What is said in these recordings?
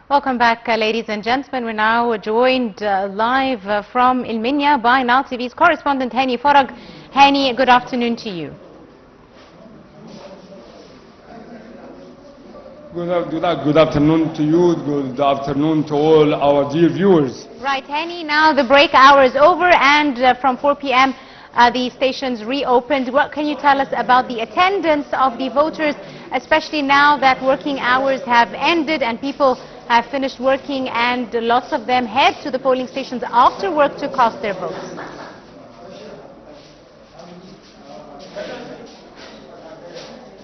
Welcome back, ladies and gentlemen. We're now joined live from Minya by Nile TV's correspondent Hany. Farag, Hany, good afternoon to you. Good afternoon to you. Good afternoon to all our dear viewers. Right, Hany, now the break hour is over and from 4 p.m. The stations reopened. What can you tell us about the attendance of the voters, especially now that working hours have ended and people have finished working and lots of them head to the polling stations after work to cast their votes?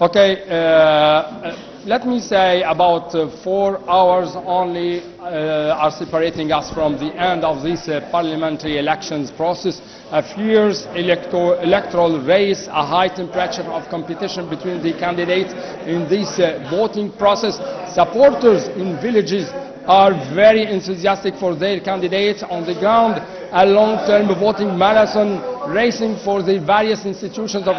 Okay, let me say about 4 hours only are separating us from the end of this parliamentary elections process. A fierce electoral race, a high temperature of competition between the candidates in this voting process. Supporters in villages are very enthusiastic for their candidates. On the ground, a long-term voting marathon racing for the various institutions of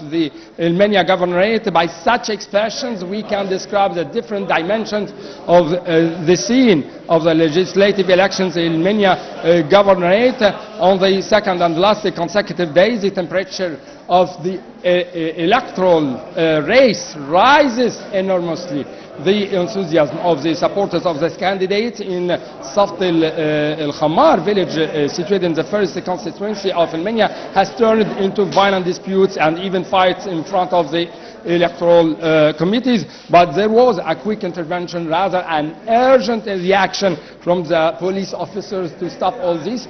the Minya governorate. By such expressions, we can describe the different dimensions of the scene of the legislative elections in Minya governorate. On the second and last consecutive days, the temperature of the electoral race rises enormously. The enthusiasm of the supporters of this candidate in Saft al-Khammar village situated in the first constituency of Minya has turned into violent disputes and even fights in front of the electoral committees. But there was a quick intervention, rather an urgent reaction from the police officers to stop all this.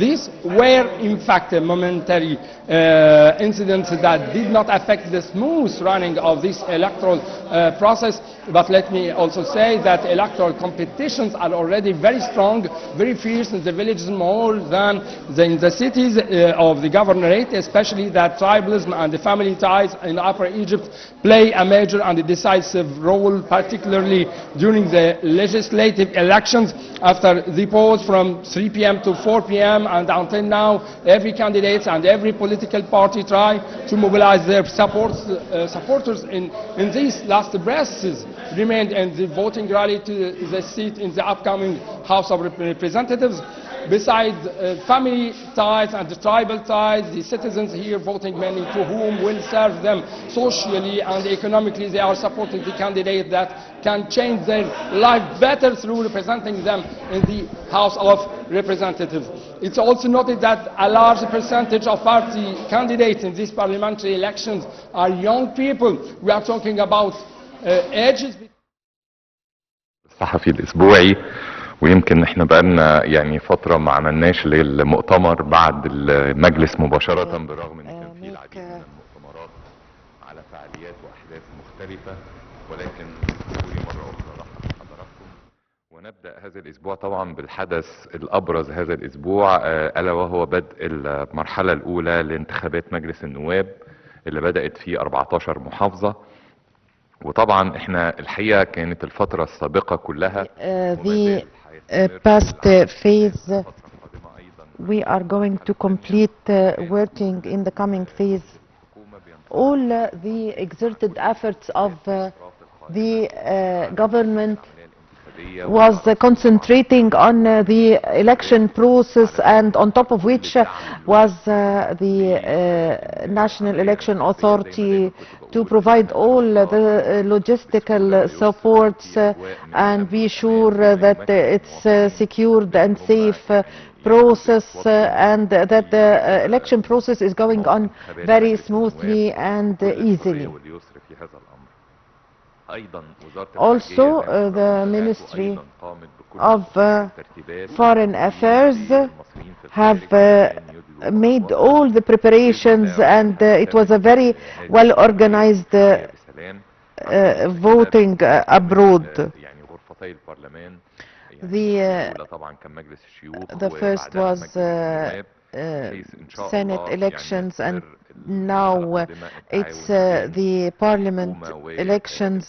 These were in fact momentary incidents that did not affect the smooth running of this electoral process. But let me also say that electoral competitions are already very strong, very fierce in the villages more than in the cities of the governorate, especially that tribalism and the family ties in Upper Egypt play a major and decisive role, particularly during the legislative elections. After the pause from 3 p.m. to 4 p.m. and until now, every candidate and every political party try to mobilize their supporters in these last breaths remained in the voting rally to the seat in the upcoming House of Representatives. Besides family ties and the tribal ties, the citizens here voting many to whom will serve them socially and economically. They are supporting the candidate that can change their life better through representing them in the House of Representatives. It's also noted that a large percentage of party candidates in these parliamentary elections are young people. We are talking about ages. الصحفي الاسبوعي، ويمكن احنا بقالنا يعني فتره ما عملناش اللي هي المؤتمر بعد المجلس مباشره، بالرغم ان كان في العديد من المؤتمرات على فعاليات واحداث مختلفه، ولكن دوري مره اخرى رحب بحضراتكم. ونبدا هذا الاسبوع طبعا بالحدث الابرز هذا الاسبوع، الا وهو بدء المرحله الاولى لانتخابات مجلس النواب اللي بدات في 14 محافظه. وطبعا احنا الحقيقه كانت الفتره السابقه كلها the past phase we are going to complete working in the coming phase. All the exerted efforts of the government was concentrating on the election process, and on top of which was the National Election Authority to provide all the logistical supports and be sure that it's secured and safe process and that the election process is going on very smoothly and easily. Also, the Ministry of Foreign Affairs have made all the preparations, and it was a very well organized voting abroad. The first was Senate elections, and now it's the Parliament elections.